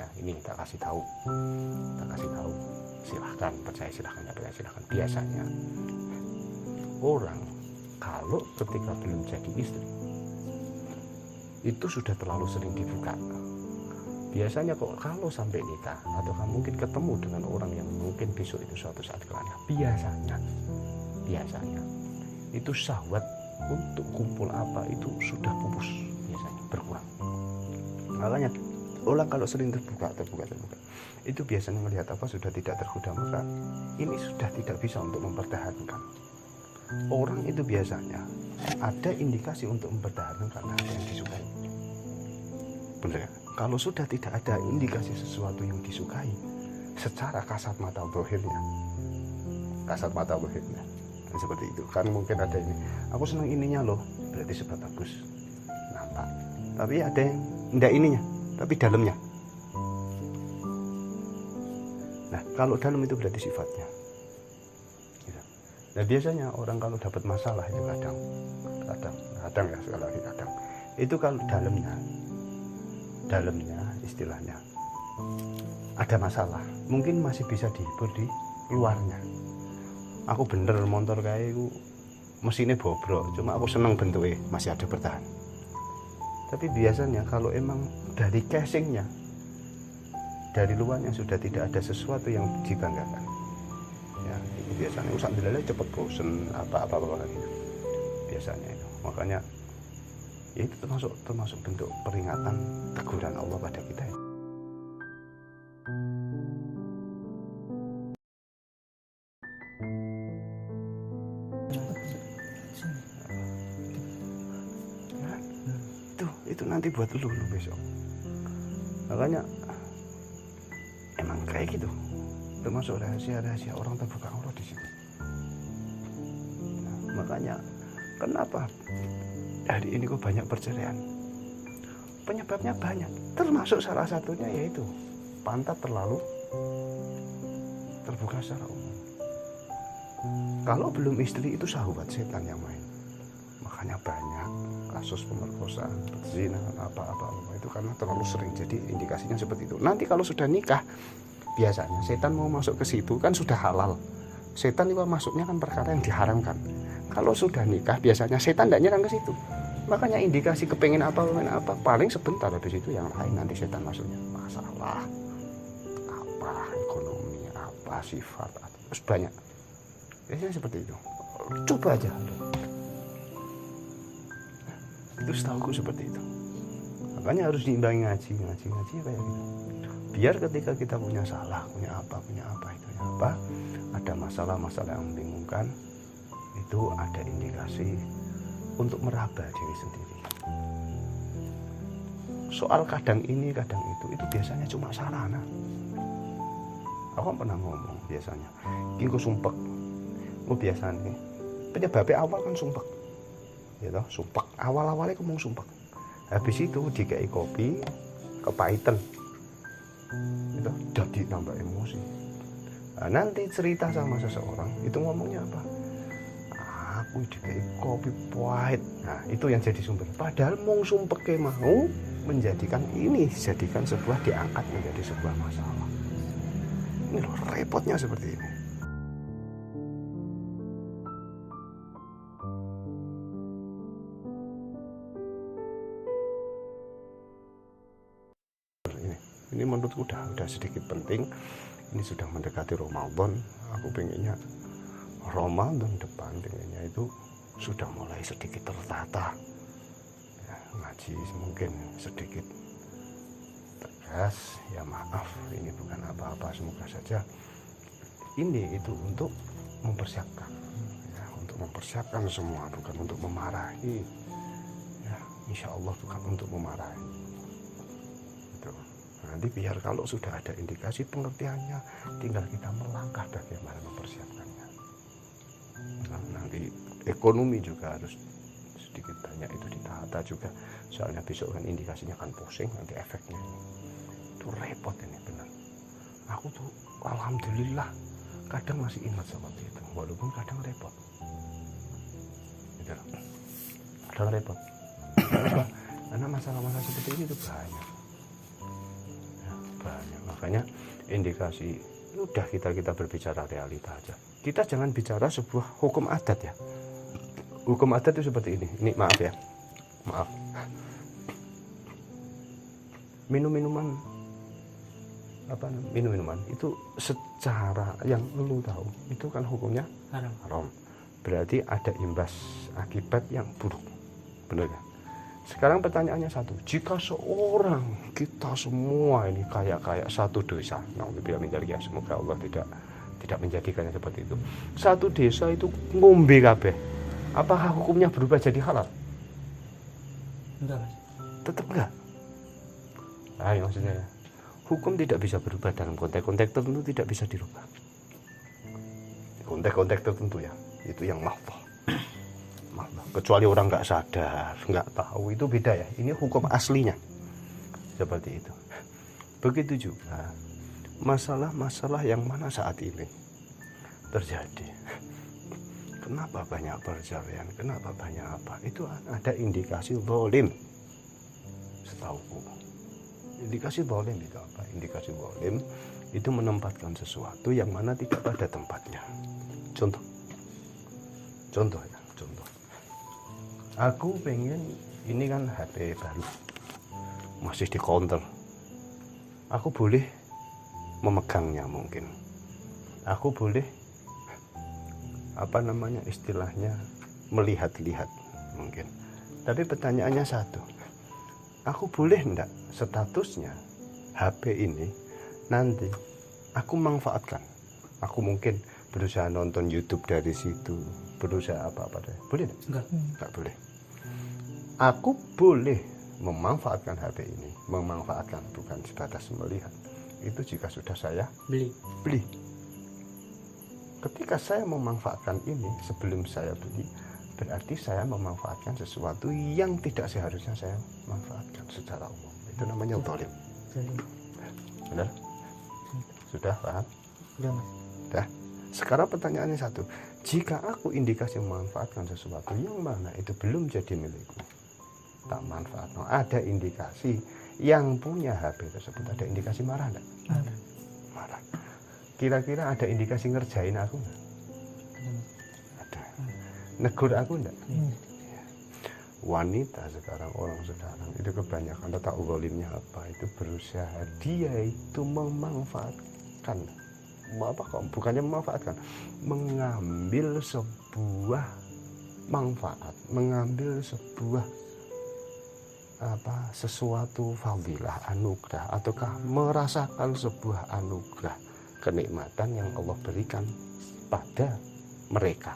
biasanya ini tak kasih tahu, silahkan percaya, silahkan tidak percaya silahkan. Biasanya orang kalau ketika belum jadi istri itu sudah terlalu sering dibuka. Biasanya kok kalau sampai nikah atau kamu mungkin ketemu dengan orang yang mungkin besok itu suatu saat kelana, biasanya itu syahwat untuk kumpul apa itu sudah pupus, biasanya berkurang. Makanya orang kalau sering terbuka itu biasanya melihat apa sudah tidak tergoda, maka ini sudah tidak bisa untuk mempertahankan. Orang itu biasanya ada indikasi untuk mempertahankan karena ada yang disukai. Benar? Kalau sudah tidak ada indikasi sesuatu yang disukai secara kasat mata zahirnya, seperti itu kan, mungkin ada ini, aku senang ininya loh, berarti sebab bagus nampak. Tapi ada yang enggak ininya tapi dalamnya. Nah kalau dalam itu berarti sifatnya. Nah biasanya orang kalau dapat masalah itu kadang ya, sekali lagi kadang itu kalau dalamnya istilahnya ada masalah, mungkin masih bisa dihibur di luarnya. Aku bener motor kayak itu mesinnya bobrok, cuma aku seneng bentuknya masih ada bertahan. Tapi biasanya kalau emang dari casingnya, dari luarnya sudah tidak ada sesuatu yang dibanggakan, ya itu biasanya usah dileleh cepet bosen apa lagi biasanya itu. Makanya ya itu termasuk bentuk peringatan, teguran Allah pada kita ya. Itu nanti buat lu besok. Makanya emang kayak gitu, termasuk rahasia orang terbuka Allah di situ. Nah, makanya kenapa hari ini kok banyak perceraian? Penyebabnya banyak, termasuk salah satunya yaitu pantat terlalu terbuka secara umum. Kalau belum istri itu syahwat setan yang main. Makanya banyak kasus pemerkosaan, perzinahan, apa-apa itu karena terlalu sering. Jadi indikasinya seperti itu. Nanti kalau sudah nikah, biasanya setan mau masuk ke situ kan sudah halal. Setan itu masuknya kan perkara yang diharamkan. Kalau sudah nikah, biasanya setan tidak nyerang ke situ. Makanya indikasi kepengen apa paling sebentar, habis itu yang lain nanti setan masuknya. Masalah apa, ekonomi, apa, sifat, terus banyak. Biasanya seperti itu. Coba aja. Itu setahuku seperti itu. Makanya harus diimbangi ngaji ya kayak gitu. Biar ketika kita punya salah, punya apa itu ya apa, ada masalah-masalah yang membingungkan, itu ada indikasi untuk meraba diri sendiri. Soal kadang ini kadang itu biasanya cuma sarana. Aku pernah ngomong biasanya, ini sumpek. Biasanya penyebabnya awal kan sumpek. Ya toh, sumpek. Awal-awalnya aku mau sumpek. Habis itu dikai kopi, kepahitan. Itu jadi nambah emosi. Nah, nanti cerita sama seseorang, itu ngomongnya apa? Aku dikai kopi pahit. Nah, itu yang jadi sumber. Padahal mau sumpek mau menjadikan ini dijadikan sebuah, diangkat menjadi sebuah masalah. Ini loh repotnya seperti ini. Ini menurutku udah sedikit penting. Ini sudah mendekati Ramadan. Aku pengennya Ramadan depan pengennya itu sudah mulai sedikit tertata. Ya, ngaji mungkin sedikit tegas. Ya maaf, ini bukan apa-apa. Semoga saja ini itu untuk mempersiapkan. Ya, untuk mempersiapkan semua, bukan untuk memarahi. Ya, insya Allah bukan untuk memarahi. Itu. Nanti biar kalau sudah ada indikasi pengertiannya, tinggal kita melangkah bagaimana mempersiapkannya. Nah, nanti ekonomi juga harus sedikit banyak itu ditata juga. Soalnya besok kan indikasinya kan pusing, nanti efeknya itu repot ini benar. Aku tuh alhamdulillah kadang masih ingat seperti itu, walaupun kadang repot. Gitu. Kadang repot. Karena masalah-masalah seperti ini itu banyak. Makanya indikasi, udah kita berbicara realita aja. Kita jangan bicara sebuah hukum adat ya. Hukum adat itu seperti ini. Ini maaf ya, maaf. Minum-minuman itu secara yang lu tahu itu kan hukumnya haram. Berarti ada imbas akibat yang buruk, benar ya? Sekarang pertanyaannya satu, jika seorang kita semua ini kayak satu desa, semoga Allah tidak menjadikannya seperti itu. Satu desa itu ngombe kabeh, apakah hukumnya berubah jadi halal? Enggak, Mas. Tetap enggak. Ayo maksudnya hukum tidak bisa berubah dalam konteks tertentu, tidak bisa dirubah. Konteks tertentu ya, itu yang mahfal. Kecuali orang nggak sadar, nggak tahu, itu beda ya. Ini hukum aslinya seperti itu. Begitu juga masalah-masalah yang mana saat ini terjadi. Kenapa banyak perceraian? Kenapa banyak apa? Itu ada indikasi zalim. Setahuku, indikasi zalim itu apa? Indikasi zalim itu menempatkan sesuatu yang mana tidak pada tempatnya. Contoh ya, contoh. Aku pengen, ini kan HP baru, masih di counter. Aku boleh memegangnya mungkin. Aku boleh istilahnya melihat-lihat mungkin. Tapi pertanyaannya satu, aku boleh enggak statusnya HP ini nanti aku manfaatkan? Aku mungkin berusaha nonton YouTube dari situ, berusaha apa-apa deh. Boleh enggak? Enggak boleh. Aku boleh memanfaatkan HP ini, memanfaatkan bukan sebatas melihat. Itu jika sudah saya beli. Ketika saya memanfaatkan ini sebelum saya beli, berarti saya memanfaatkan sesuatu yang tidak seharusnya saya manfaatkan secara umum. Itu namanya zalim. Benar? Sudah paham? Sudah, Mas. Sudah. Sekarang pertanyaannya satu, jika aku indikasi memanfaatkan sesuatu yang mana itu belum jadi milikku, tak manfaat, ada indikasi yang punya HP tersebut, ada indikasi marah enggak? Marah. Kira-kira ada indikasi ngerjain aku enggak? Ada. Negur aku enggak? Wanita sekarang, orang sekarang itu kebanyakan letak zalimnya apa? Itu berusaha dia itu memanfaatkan, bukannya memanfaatkan, mengambil sebuah manfaat, mengambil sebuah sesuatu fadilah, anugerah, ataukah merasakan sebuah anugerah, kenikmatan yang Allah berikan pada mereka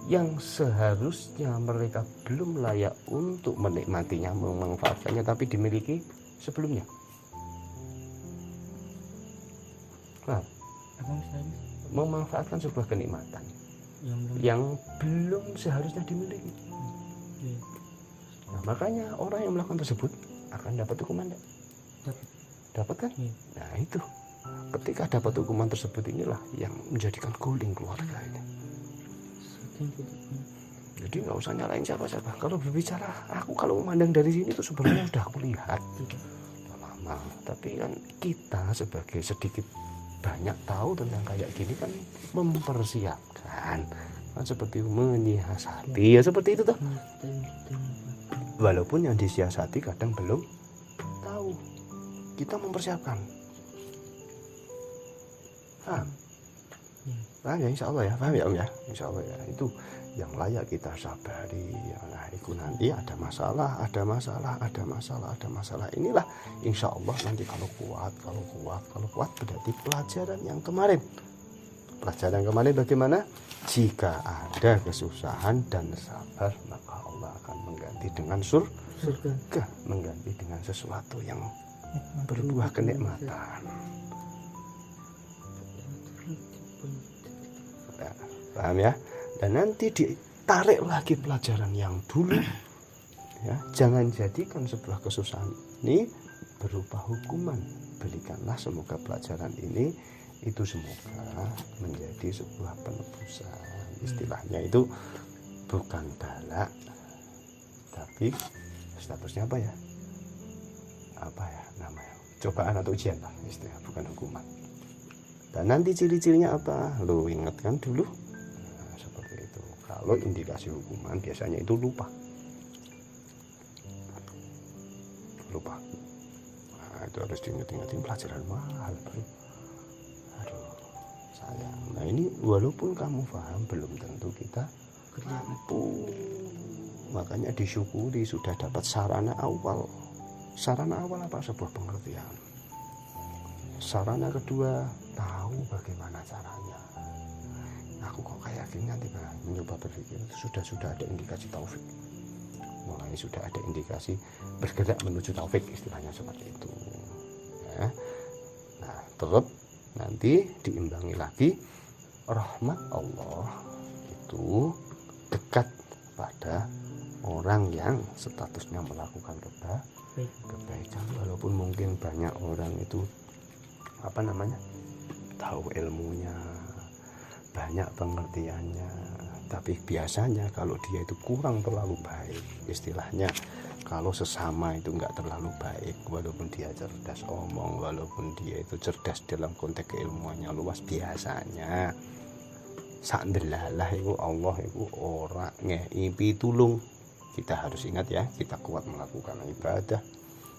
yang seharusnya mereka belum layak untuk menikmatinya, memanfaatkannya, tapi dimiliki sebelumnya. Nah, memanfaatkan sebuah kenikmatan yang belum seharusnya dimiliki. Nah, makanya orang yang melakukan tersebut akan dapat hukuman enggak? Dapat kan? Nah itu, ketika dapat hukuman tersebut inilah yang menjadikan guling keluarga ini. Jadi nggak usah nyalain siapa-siapa. Kalau berbicara, aku kalau memandang dari sini itu sebenarnya sudah aku lihat lama. Tapi kan kita sebagai sedikit banyak tahu tentang kayak gini kan mempersiapkan, kan seperti menyiasati ya, seperti itu toh. Walaupun yang disiasati kadang belum tahu, kita mempersiapkan. Paham ya, insya Allah ya, paham ya Om ya, insya Allah ya. Itu yang layak kita sabari ya. Nah itu nanti ada masalah. Inilah insya Allah nanti kalau kuat berarti pelajaran yang kemarin bagaimana? Jika ada kesusahan dan sabar, maka Allah akan mengganti dengan surga, mengganti dengan sesuatu yang berbuah kenikmatan. Nah, paham ya? Dan nanti ditarik lagi pelajaran yang dulu ya, jangan jadikan sebuah kesusahan ini berupa hukuman. Berikanlah semoga pelajaran ini itu semoga menjadi sebuah penebusan. Istilahnya itu bukan bala, tapi statusnya apa ya namanya, cobaan atau ujian lah istilah, bukan hukuman. Dan nanti ciri-cirinya apa? Lo ingatkan dulu. Nah, seperti itu. Kalau indikasi hukuman biasanya itu lupa. Nah, itu harus diingat-ingatin pelajaran mahal baru. Aduh, sayang. Nah ini walaupun kamu paham belum tentu kita mampu. Makanya disyukuri sudah dapat sarana awal. Sarana awal apa? Sebuah pengertian. Sarana kedua, tahu bagaimana caranya. Aku kok kayak gini, nanti mencoba berpikir sudah ada indikasi taufik. Mulai sudah ada indikasi bergerak menuju taufik, istilahnya seperti itu. Ya. Nah, tetap nanti diimbangi lagi rahmat Allah itu dekat pada orang yang statusnya melakukan kebaikan, walaupun mungkin banyak orang itu tahu ilmunya, banyak pengertiannya, tapi biasanya kalau dia itu kurang terlalu baik, istilahnya kalau sesama itu enggak terlalu baik, walaupun dia cerdas omong, walaupun dia itu cerdas dalam konteks keilmuannya luas, biasanya sakdelalah itu Allah itu ora ngei pitulung. Kita harus ingat ya, kita kuat melakukan ibadah,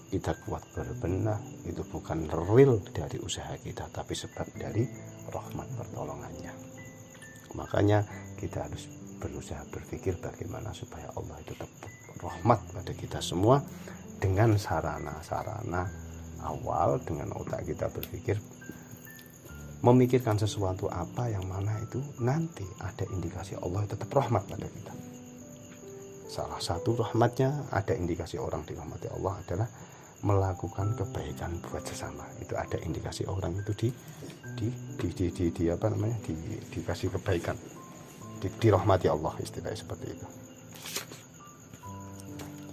kita kuat berbenah, itu bukan real dari usaha kita, tapi sebab dari rahmat pertolongannya. Makanya kita harus berusaha berpikir bagaimana supaya Allah itu tetap rahmat pada kita semua dengan sarana-sarana awal, dengan otak kita berpikir, memikirkan sesuatu apa yang mana itu nanti ada indikasi Allah tetap rahmat pada kita. Salah satu rahmatnya, ada indikasi orang dirahmati Allah adalah melakukan kebaikan buat sesama. Itu ada indikasi orang itu dikasih kebaikan, dirahmati Allah, istilahnya seperti itu.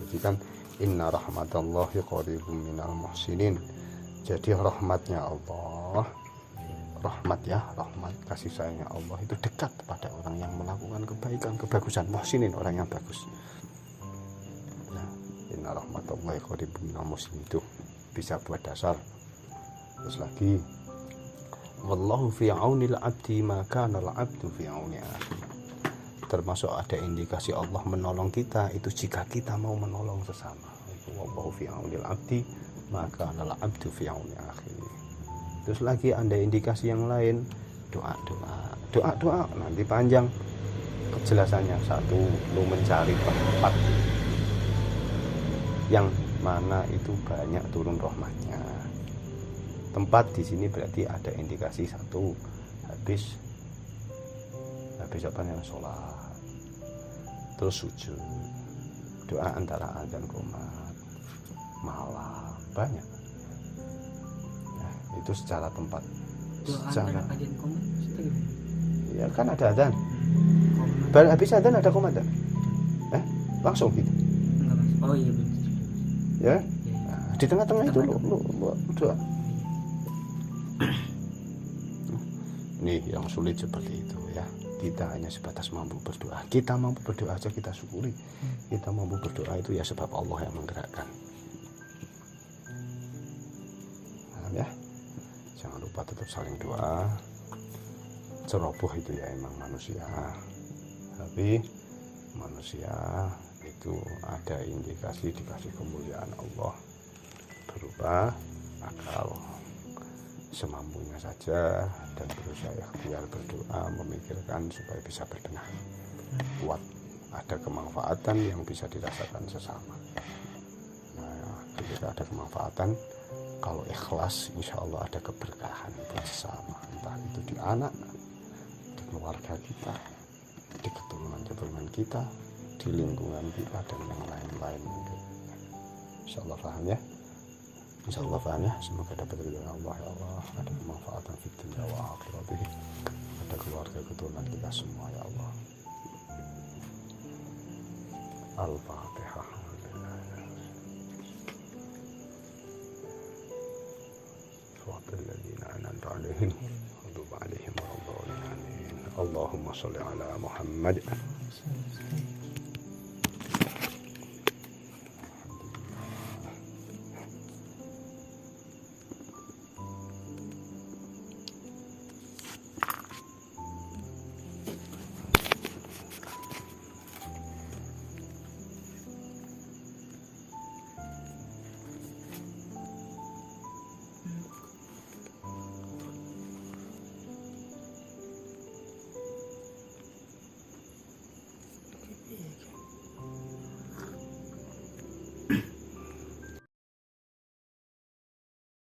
Jadi kan inna rahmatallahi qaribun minal muhsinin. Jadi rahmatnya Allah, rahmat kasih sayangnya Allah itu dekat pada orang yang melakukan kebaikan, kebagusan, muhsinin, orang yang bagus. Inna rahmatullahi qaribun minal muhsinin, itu bisa buat dasar. Terus lagi, wallahu fi aunil abdi ma kana al abdu fi auni akhi. Termasuk ada indikasi Allah menolong kita itu jika kita mau menolong sesama. Itu wallahu fi aunil abdi ma kana al abdu fi auni akhi. Terus lagi ada indikasi yang lain, doa nanti panjang kejelasannya. Satu, lu mencari tempat yang mana itu banyak turun rahmatnya. Tempat di sini berarti ada indikasi satu, habis sholat, terus sujud, doa antara adzan qomat, malam, banyak. Nah, itu secara tempat. Secara ya kan ada adzan, habis adzan ada qomat, langsung gitu. Oh iya benar. Ya, nah, di tengah-tengah itu lu doa. Nih yang sulit seperti itu ya. Kita hanya sebatas mampu berdoa. Kita mampu berdoa aja kita syukuri. Kita mampu berdoa itu ya sebab Allah yang menggerakkan. Nah, ya, jangan lupa tetap saling doa. Ceroboh itu ya emang manusia, tapi manusia itu ada indikasi dikasih kemuliaan Allah berupa akal semampunya saja, dan berusaha ikhtiar berdoa, memikirkan supaya bisa berbenah, kuat, ada kemanfaatan yang bisa dirasakan sesama. Nah, ketika ada kemanfaatan, kalau ikhlas, insya Allah ada keberkahan buat sesama, entah itu di anak, di keluarga kita, di keturunan kita, di lingkungan kita, dan yang lain-lain mungkin. Insya Allah paham ya. Insya Allah paham ya. Semoga dapat ridho Allah ya Allah. Ada kemanfaatan di dunia wa akhirat, ada keluarga keturunan kita semua ya Allah. Al-Fatihah. Allahumma sholli ala Muhammad.